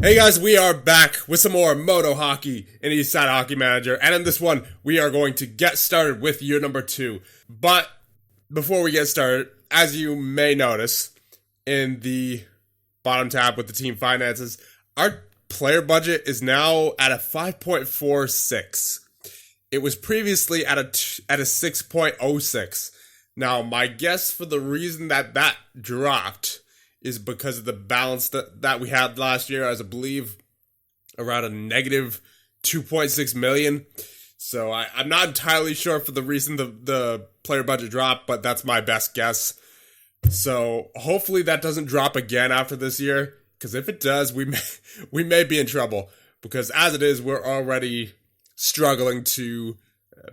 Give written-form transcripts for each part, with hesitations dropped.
Hey guys, we are back with some more MODO Hockey in Eastside Hockey Manager, and in this one, we are going to get started with year number 2. But before we get started, as you may notice in the bottom tab with the team finances, our player budget is now at a 5.46. It was previously at a 6.06. Now, my guess for the reason that dropped is because of the balance that we had last year, as I believe around a negative 2.6 million. So I'm not entirely sure for the reason the player budget dropped, but that's my best guess. So hopefully that doesn't drop again after this year, because if it does, we may be in trouble. Because as it is, we're already struggling to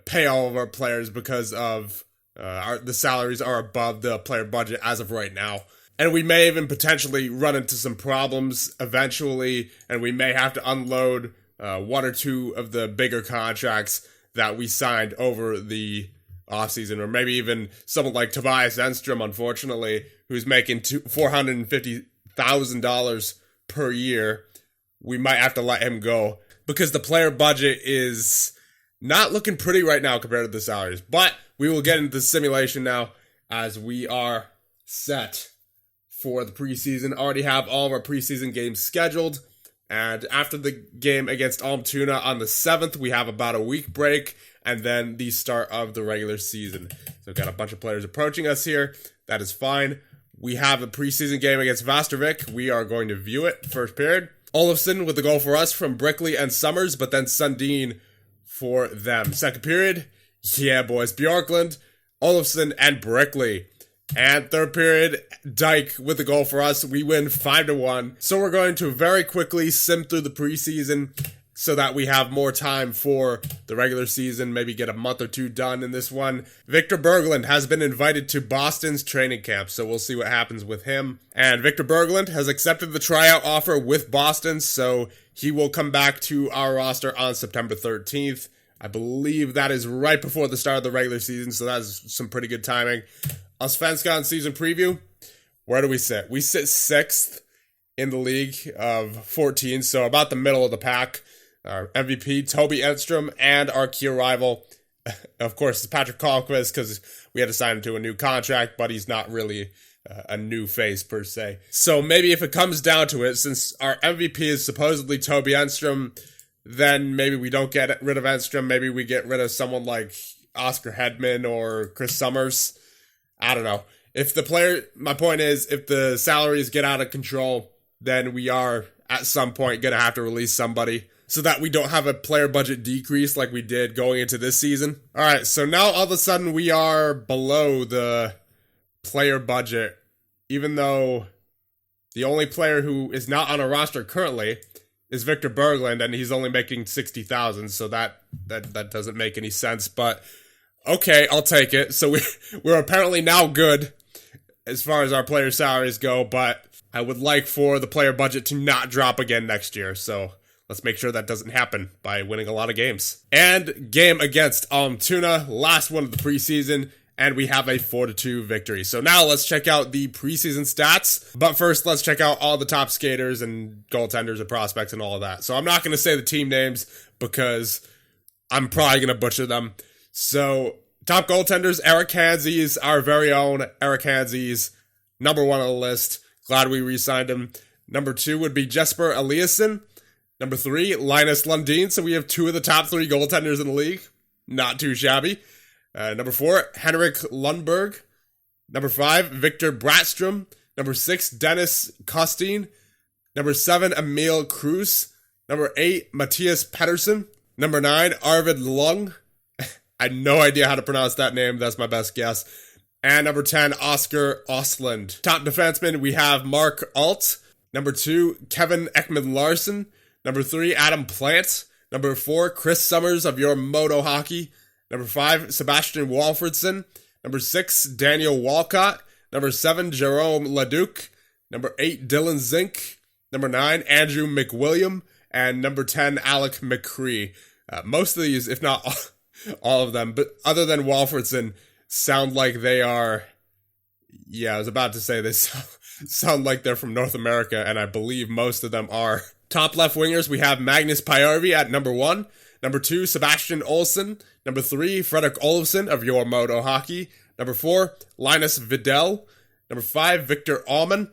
pay all of our players because of the salaries are above the player budget as of right now. And we may even potentially run into some problems eventually, and we may have to unload one or two of the bigger contracts that we signed over the offseason, or maybe even someone like Tobias Enstrom, unfortunately, who's making $450,000 per year. We might have to let him go because the player budget is not looking pretty right now compared to the salaries. But we will get into the simulation now as we are set for the preseason. Already have all of our preseason games scheduled. And after the game against Almtuna on the 7th, we have about a week break and then the start of the regular season. So we've got a bunch of players approaching us here. That is fine. We have a preseason game against Vastervik. We are going to view it first period. Olofsson with the goal for us from Brickley and Summers, but then Sundin for them. Second period, yeah, boys, Bjorklund, Olofsson, and Brickley. And third period, Dyke with the goal for us. We win 5-1. So we're going to very quickly sim through the preseason so that we have more time for the regular season, maybe get a month or two done in this one. Victor Berglund has been invited to Boston's training camp, so we'll see what happens with him. And Victor Berglund has accepted the tryout offer with Boston, so he will come back to our roster on September 13th. I believe that is right before the start of the regular season, so that's some pretty good timing. Allsvenskan season preview, where do we sit? We sit 6th in the league of 14, so about the middle of the pack. Our MVP, Toby Enstrom, and our key rival, of course, is Patrick Carlquist, because we had to sign him to a new contract, but he's not really a new face per se. So maybe if it comes down to it, since our MVP is supposedly Toby Enstrom, then maybe we don't get rid of Enstrom. Maybe we get rid of someone like Oscar Hedman or Chris Summers. I don't know. My point is, if the salaries get out of control, then we are at some point going to have to release somebody so that we don't have a player budget decrease like we did going into this season. All right, so now all of a sudden we are below the player budget, even though the only player who is not on a roster currently is Victor Berglund, and he's only making $60,000, so that doesn't make any sense, but okay, I'll take it. So we're apparently now good as far as our player salaries go, but I would like for the player budget to not drop again next year. So let's make sure that doesn't happen by winning a lot of games. And game against Almtuna, last one of the preseason, and we have a 4-2 victory. So now let's check out the preseason stats. But first, let's check out all the top skaters and goaltenders and prospects and all of that. So I'm not going to say the team names because I'm probably going to butcher them. So, top goaltenders, Eric Hanzies, our very own Eric Hanzies, number 1 on the list. Glad we re-signed him. Number 2 would be Jesper Eliasson. Number 3, Linus Lundin. So we have 2 of the top 3 goaltenders in the league. Not too shabby. Number 4, Henrik Lundberg. Number 5, Victor Bratstrom. Number 6, Dennis Costin. Number 7, Emil Cruz. Number 8, Matthias Pettersson. Number 9, Arvid Lung. I have no idea how to pronounce that name. That's my best guess. And number 10, Oscar Ostlund. Top defenseman, we have Mark Alt. Number 2, Kevin Ekman-Larsson. Number 3, Adam Plant. Number 4, Chris Summers of your MODO Hockey. Number 5, Sebastian Walfredson. Number 6, Daniel Walcott. Number 7, Jerome Leduc. Number 8, Dylan Zink. Number 9, Andrew McWilliam. And number 10, Alec McCree. Most of these, if not all of them, but other than Walfredson, sound like they are, I was about to say they sound like they're from North America, and I believe most of them are Top left wingers, we have Magnus Pajärvi at number 1. Number 2, Sebastian Olsson. Number 3, Fredrik Olofsson of your MODO Hockey. Number 4, Linus Videll. Number 5, Victor Åhman.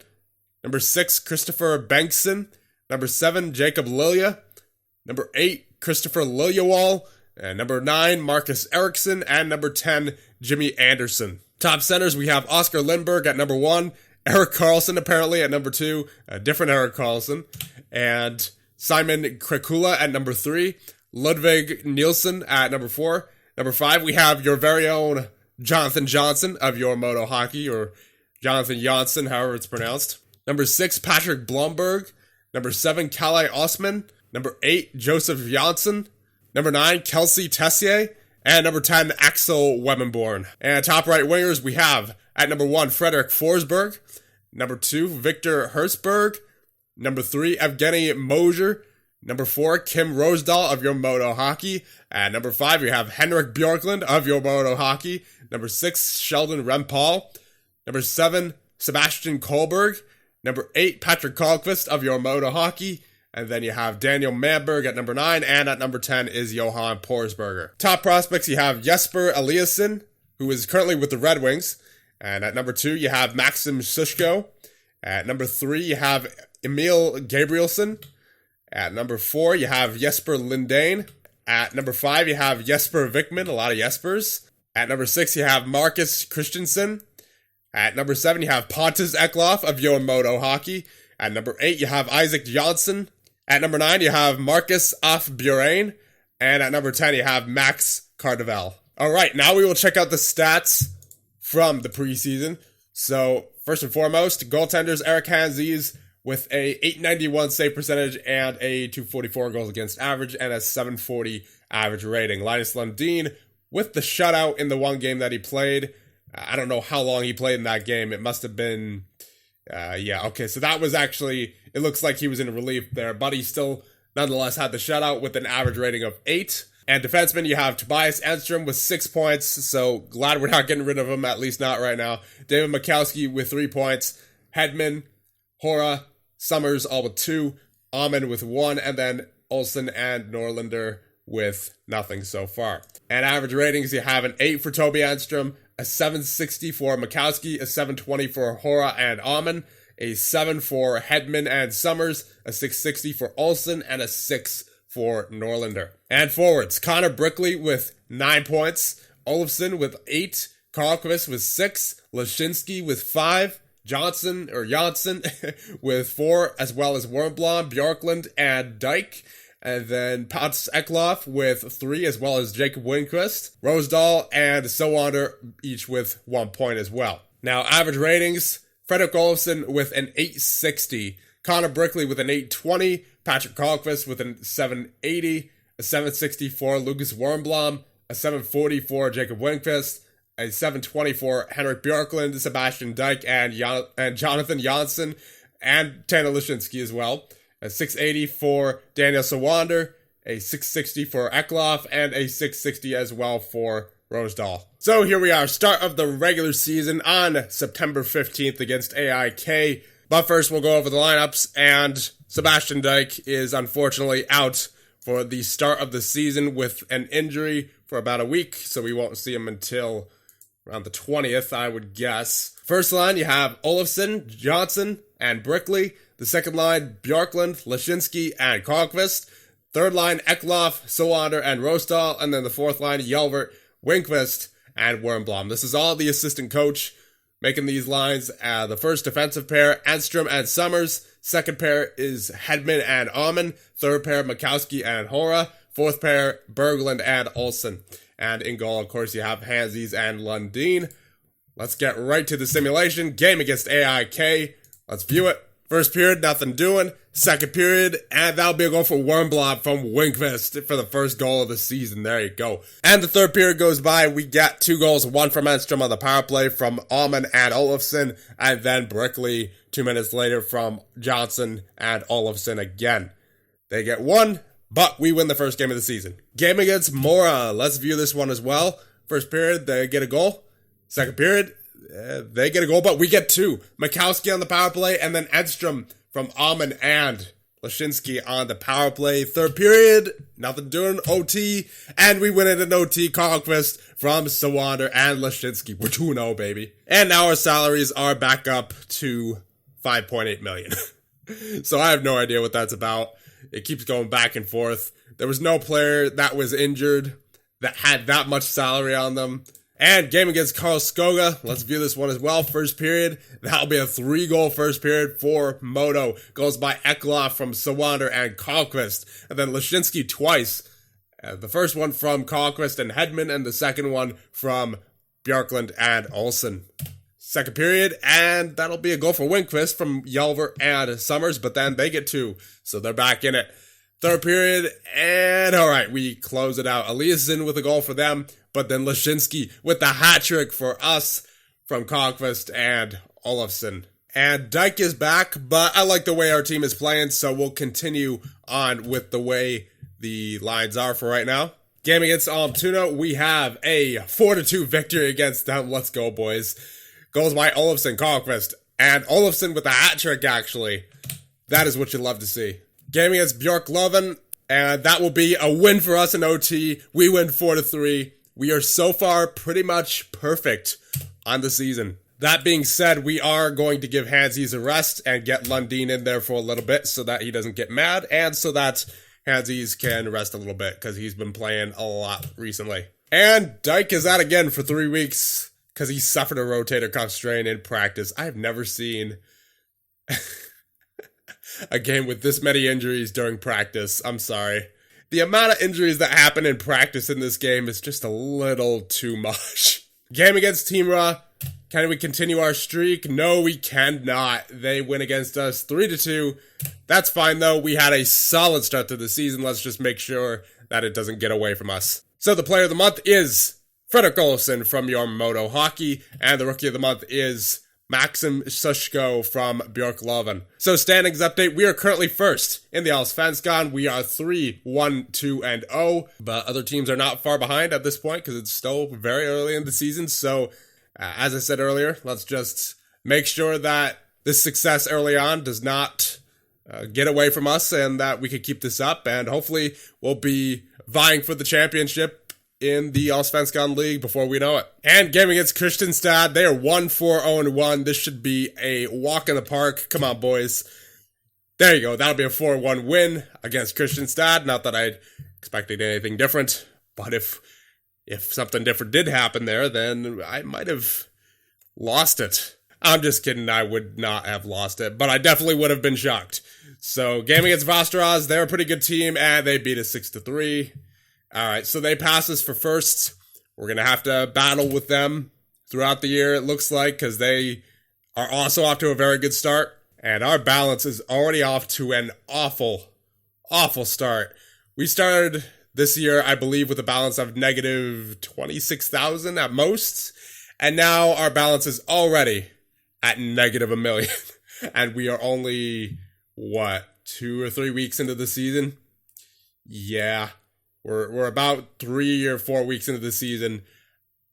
Number 6, Christopher Bengtsson. Number 7, Jacob Lilja. Number 8, Christopher Liljewall. And number 9, Marcus Eriksson. And number 10, Jimmy Anderson. Top centers, we have Oscar Lindberg at number 1. Erik Karlsson apparently at number 2. A different Erik Karlsson. And Simon Krekula at number 3. Ludvig Nielsen at number 4. Number 5, we have your very own Jonathan Johnson of your MODO Hockey, or Jonathan Janssen, however it's pronounced. Number 6, Patrick Blomberg. Number 7, Kalle Osman. Number 8, Joseph Janssen. Number 9, Kelsey Tessier. And number 10, Axel Webenborn. And top right wingers, we have at number 1, Frederick Forsberg. Number 2, Victor Hersberg. Number 3, Evgeny Moser. Number 4, Kim Rosedahl of your MODO Hockey. At number 5, we have Henrik Bjorklund of your MODO Hockey. Number 6, Sheldon Rempal. Number 7, Sebastian Kohlberg. Number 8, Patrick Karlqvist of your MODO Hockey. And then you have Daniel Manberg at number 9. And at number 10 is Johan Porsberger. Top prospects, you have Jesper Eliasson, who is currently with the Red Wings. And at number 2, you have Maxim Sushko. At number 3, you have Emil Gabrielson. At number 4, you have Jesper Lindane. At number 5, you have Jesper Vikman, a lot of Jespers. At number 6, you have Marcus Christensen. At number 7, you have Pontus Eklof of your MODO Hockey. At number 8, you have Isaac Johnson. At number 9, you have Marcus Afbjörn. And at number 10, you have Max Cardevel. All right, now we will check out the stats from the preseason. So, first and foremost, goaltenders Eric Hanzis with a .891 save percentage and a .244 goals against average and a .740 average rating. Linus Lundin with the shutout in the one game that he played. I don't know how long he played in that game. It must have been, so that was actually, it looks like he was in relief there, but he still nonetheless had the shutout with an average rating of 8. And defenseman, you have Tobias Enstrom with 6 points, so glad we're not getting rid of him, at least not right now. David Mikowski with 3 points. Hedman, Hora, Summers all with 2, Åhman with 1, and then Olsen and Norlinder with nothing so far. And average ratings, you have an 8 for Toby Enstrom, a 760 for Mikowski, a 720 for Hora and Åhman, a 7 for Hedman and Summers, a 660 for Olsen, and a 6 for Norlinder. And forwards, Connor Brickley with 9 points, Olofsson with 8, Karlqvist with 6, Lashinsky with 5, Janssen with 4, as well as Wernbloom, Bjorklund, and Dyke. And then Pontus Eklof with 3, as well as Jacob Winquist, Rosedahl, and Sowander, each with 1 point as well. Now, average ratings, Fredrik Olofsson with an 860, Connor Brickley with an 820, Patrick Karlqvist with a 780, a 760 for Lucas Wernbloom, a 740 for Jacob Winquist, a 724 Henrik Bjorklund, Sebastian Dyke, and Jonathan Janssen, and Tanner Lashinsky as well. A 680 for Daniel Sowander, a 660 for Eklof, and a 660 as well for Rosedahl. So here we are, start of the regular season on September 15th against AIK. But first we'll go over the lineups, and Sebastian Dyke is unfortunately out for the start of the season with an injury for about a week, so we won't see him until around the 20th, I would guess. First line, you have Olofsson, Johnson, and Brickley. The second line, Bjorklund, Lashinsky, and Karlqvist. Third line, Eklof, Sowander, and Rosedahl. And then the fourth line, Yelvert, Winquist, and Wernbloom. This is all the assistant coach making these lines. The first defensive pair, Enstrom and Summers. Second pair is Hedman and Åhman. Third pair, Mikowski and Hora. Fourth pair, Berglund and Olsen. And in goal, of course, you have Hanzis and Lundin. Let's get right to the simulation. Game against AIK. Let's view it. First period, nothing doing. Second period, and that'll be a goal for Wernbloom from Winquist for the first goal of the season. There you go. And the third period goes by. We got 2 goals, one from Enstrom on the power play from Åhman and Olofsson, and then Brickley 2 minutes later from Johnson and Olofsson again. They get 1, but we win the first game of the season. Game against Mora. Let's view this one as well. First period, they get a goal. Second period, they get a goal, but we get 2. Mikowski on the power play, and then Enstrom from Åhman and Lashinsky on the power play. Third period, nothing doing, OT, and we win it in OT. Carlquist from Sawander and Lashinsky. We're 2-0, baby. And now our salaries are back up to $5.8 million. So I have no idea what that's about. It keeps going back and forth. There was no player that was injured that had that much salary on them. And game against Karlskoga. Let's view this one as well. First period. That'll be a 3-goal first period for Modo. Goals by Eklof from Sawander and Karlquist. And then Lashinsky twice. The first one from Karlquist and Hedman, and the second one from Björklund and Olsen. Second period, and that'll be a goal for Winquist from Yelver and Summers, but then they get 2, so they're back in it. Third period, and alright, we close it out. Eliasson with a goal for them, but then Lashinsky with the hat trick for us from Karlquist and Olofsson. And Dyke is back, but I like the way our team is playing, so we'll continue on with the way the lines are for right now. Game against Almtuna, we have a 4-2 victory against them. Let's go, boys. Goals by Olofsson, Karlquist, and Olofsson with a hat trick, actually. That is what you love to see. Game against Björklöven, and that will be a win for us in OT. We win 4-3. We are so far pretty much perfect on the season. That being said, we are going to give Hansies a rest and get Lundin in there for a little bit so that he doesn't get mad, and so that Hansies can rest a little bit because he's been playing a lot recently. And Dyke is out again for 3 weeks because he suffered a rotator cuff strain in practice. I have never seen a game with this many injuries during practice. I'm sorry. The amount of injuries that happen in practice in this game is just a little too much. Game against Team Ra. Can we continue our streak? No, we cannot. They win against us 3-2. That's fine, though. We had a solid start to the season. Let's just make sure that it doesn't get away from us. So the player of the month is Fredrik Olsson from your Modo Hockey, and the rookie of the month is Maxim Sushko from Björklöven. So standings update, we are currently first in the Allsvenskan. We are 3-1-2-0, but other teams are not far behind at this point because it's still very early in the season. So as I said earlier, let's just make sure that this success early on does not get away from us and that we can keep this up, and hopefully we'll be vying for the championship in the Allsvenskan League before we know it. And game against Kristianstad, they are 1-4-0-1. This should be a walk in the park. Come on, boys. There you go. That'll be a 4-1 win against Kristianstad. Not that I expected anything different, but if something different did happen there, then I might have lost it. I'm just kidding. I would not have lost it, but I definitely would have been shocked. So game against Vasteras, they're a pretty good team, and they beat us 6-3. All right, so they pass us for first. We're going to have to battle with them throughout the year, it looks like, because they are also off to a very good start. And our balance is already off to an awful start. We started this year, I believe, with a balance of negative 26,000 at most. And now our balance is already at negative $1 million. And we are only, 2 or 3 weeks into the season? Yeah. We're about 3 or 4 weeks into the season,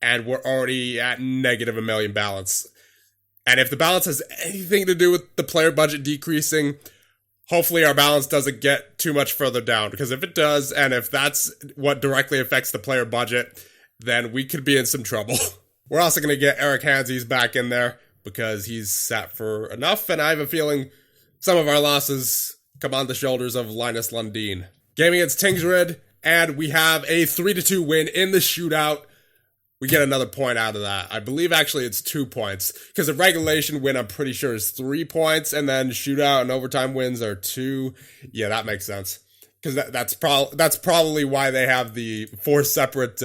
and we're already at negative $1 million balance. And if the balance has anything to do with the player budget decreasing, hopefully our balance doesn't get too much further down. Because if it does, and if that's what directly affects the player budget, then we could be in some trouble. We're also going to get Eric Hansies back in there because he's sat for enough, and I have a feeling some of our losses come on the shoulders of Linus Lundin. Game against Tingsryd. And we have a 3-2 win in the shootout. We get another point out of that. I believe actually it's 2 points. Because a regulation win, I'm pretty sure, is 3 points. And then shootout and overtime wins are 2. Yeah, that makes sense. Because that's probably why they have the 4 separate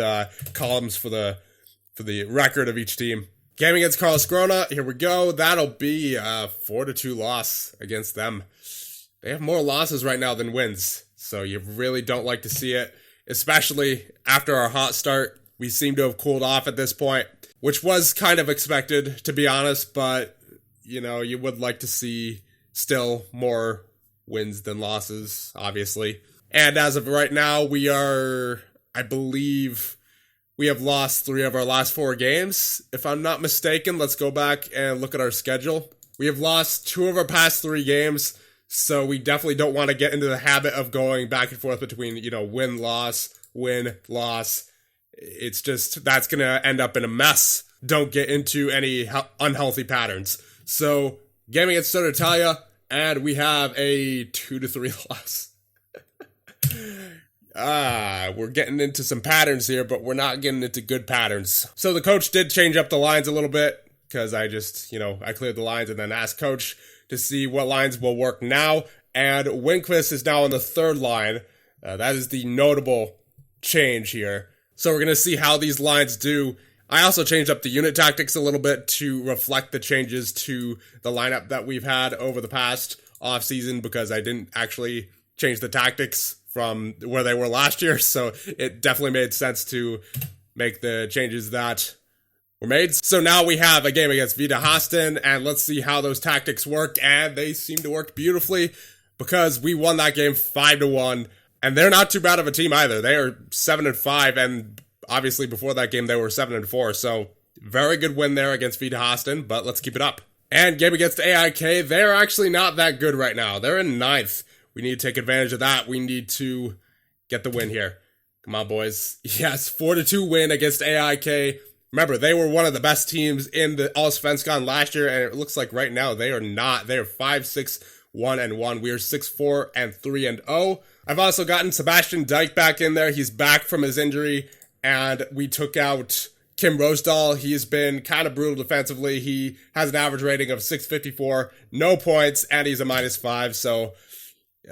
columns for the record of each team. Game against Karlskrona. Here we go. That'll be a 4-2 loss against them. They have more losses right now than wins. So you really don't like to see it, especially after our hot start. We seem to have cooled off at this point, which was kind of expected, to be honest, but, you would like to see still more wins than losses, obviously. And as of right now, I believe we have lost 3 of our last 4 games. If I'm not mistaken, let's go back and look at our schedule. We have lost 2 of our past 3 games. So we definitely don't want to get into the habit of going back and forth between, win, loss, win, loss. It's just, that's going to end up in a mess. Don't get into any unhealthy patterns. So, game against Sotartalia, and we have a 2-3 loss. We're getting into some patterns here, but we're not getting into good patterns. So the coach did change up the lines a little bit, because I just, I cleared the lines and then asked coach to see what lines will work now. And Winquist is now on the third line. That is the notable change here. So we're going to see how these lines do. I also changed up the unit tactics a little bit to reflect the changes to the lineup that we've had over the past offseason, because I didn't actually change the tactics from where they were last year. So it definitely made sense to make the changes that were made. So now we have a game against Vita Hasten, and let's see how those tactics work. And they seem to work beautifully, because we won that game 5-1, and they're not too bad of a team either. They are 7-5, and obviously before that game they were 7-4. So very good win there against Vita Hasten, but let's keep it up. And game against AIK, they're actually not that good right now. They're in 9th. We need to take advantage of that. We need to get the win here. Come on, boys. Yes, 4-2 win against AIK. Remember, they were one of the best teams in the Allsvenskan last year, and it looks like right now they are not. They are 5-6-1-1. We are 6-4-3-0. I've also gotten Sebastian Dyke back in there. He's back from his injury, and we took out Kim Rosedal. He's been kind of brutal defensively. He has an average rating of 654, no points, and he's a -5, so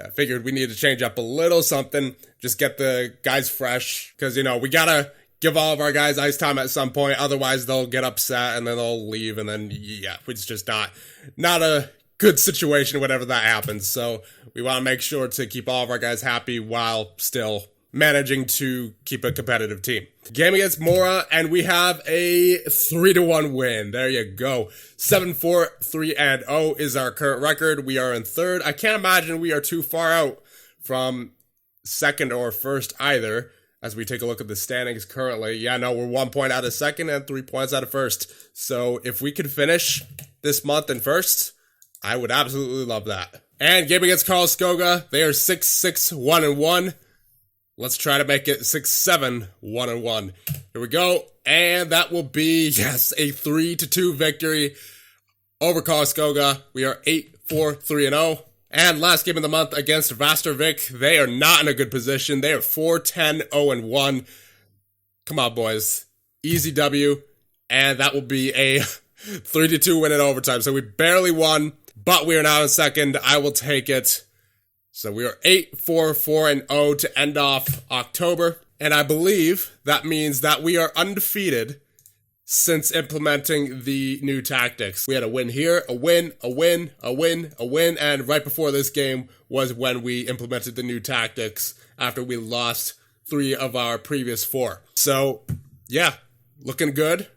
I figured we needed to change up a little something, just get the guys fresh, because, we gotta give all of our guys ice time at some point, otherwise they'll get upset and then they'll leave, and then, it's just not a good situation whenever that happens. So we want to make sure to keep all of our guys happy while still managing to keep a competitive team. Game against Mora, and we have a 3-1 win. There you go. 7-4-3-0 is our current record. We are in 3rd. I can't imagine we are too far out from 2nd or 1st either, as we take a look at the standings currently. Yeah, no, we're 1 point out of 2nd and 3 points out of 1st. So if we could finish this month in 1st, I would absolutely love that. And game against Karlskoga, they are 6-6-1-1. Let's try to make it 6-7-1-1. Here we go. And that will be, yes, a 3-2 victory over Karlskoga. We are 8-4-3-0. And last game of the month against Vastervik, they are not in a good position. They are 4-10-0-1. Come on, boys. Easy W. And that will be a 3-2 win in overtime. So we barely won, but we are now in 2nd. I will take it. So we are 8-4-4-0 to end off October. And I believe that means that we are undefeated since implementing the new tactics. We had a win here, a win, a win, a win, a win, and right before this game was when we implemented the new tactics after we lost 3 of our previous 4. So, yeah, looking good.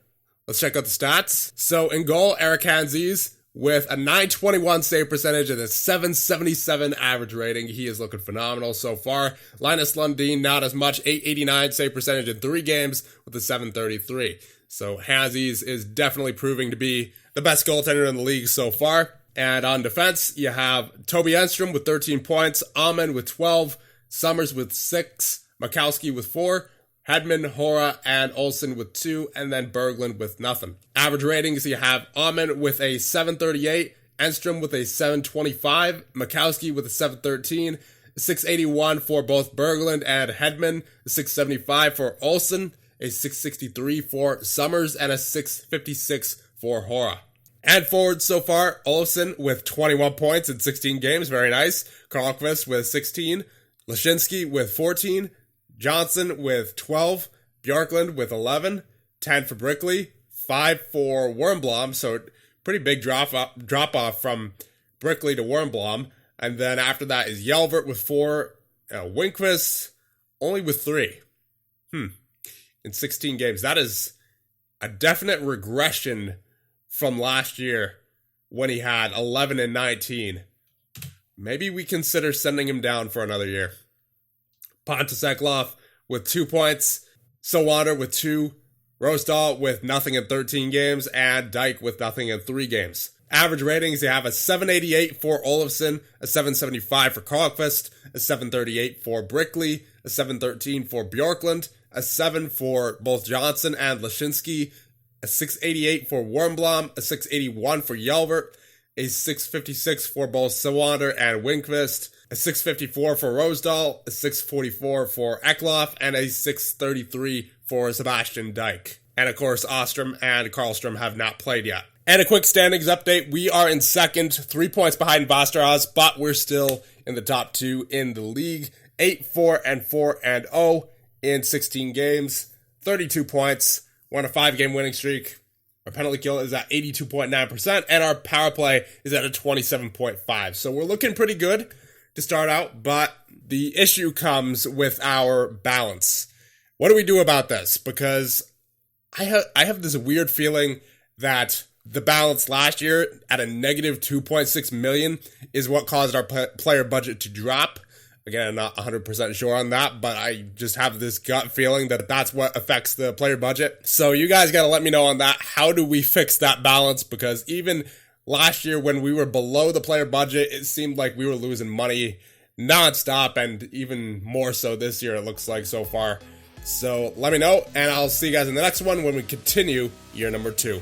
Let's check out the stats. So in goal, Eric Hanses with a 921 save percentage and a 777 average rating. He is looking phenomenal so far. Linus Lundin, not as much, 889 save percentage in 3 games with a 733. So Hanses is definitely proving to be the best goaltender in the league so far. And on defense, you have Toby Enstrom with 13 points, Amen with 12, Summers with 6, Makowski with 4, Hedman, Hora, and Olsen with 2, and then Berglund with nothing. Average ratings, you have Amen with a 738, Enstrom with a 725, Makowski with a 713, 681 for both Berglund and Hedman, 675 for Olsen, a 663 for Summers, and a 656 for Hora. And forward so far, Olsen with 21 points in 16 games, very nice. Karlqvist with 16, Lashinsky with 14, Johnson with 12, Bjorklund with 11, 10 for Brickley, 5 for Wernbloom, so pretty big drop off from Brickley to Wernbloom. And then after that is Yelvert with 4, Winquist only with 3. In 16 games. That is a definite regression from last year when he had 11 and 19. Maybe we consider sending him down for another year. Pontoseklov with 2 points, Sowander with 2, Rosdahl with nothing in 13 games, and Dyke with nothing in 3 games. Average ratings, you have a 788 for Olofsson, a 775 for Karlqvist, a 738 for Brickley, a 713 for Bjorklund, a 7 for both Johnson and Lashinsky, a 688 for Warmblom, a 681 for Yelvert, a 656 for both Sawander and Winkvist, a 654 for Rosedal, a 644 for Eklof, and a 633 for Sebastian Dyke. And of course, Ostrom and Karlstrom have not played yet. And a quick standings update. We are in second, 3 points behind Vasteras, but we're still in the top 2 in the league. 8-4-4-0 in 16 games, 32 points. We're on a 5-game winning streak. Our penalty kill is at 82.9%, and our power play is at a 27.5%. So we're looking pretty good to start out, but the issue comes with our balance. What do we do about this? Because I have this weird feeling that the balance last year at a negative 2.6 million is what caused our player budget to drop. Again, I'm not 100% sure on that, but I just have this gut feeling that that's what affects the player budget. So you guys got to let me know on that. How do we fix that balance? Because even last year when we were below the player budget, it seemed like we were losing money nonstop, and even more so this year it looks like so far. So let me know, and I'll see you guys in the next one when we continue year number 2.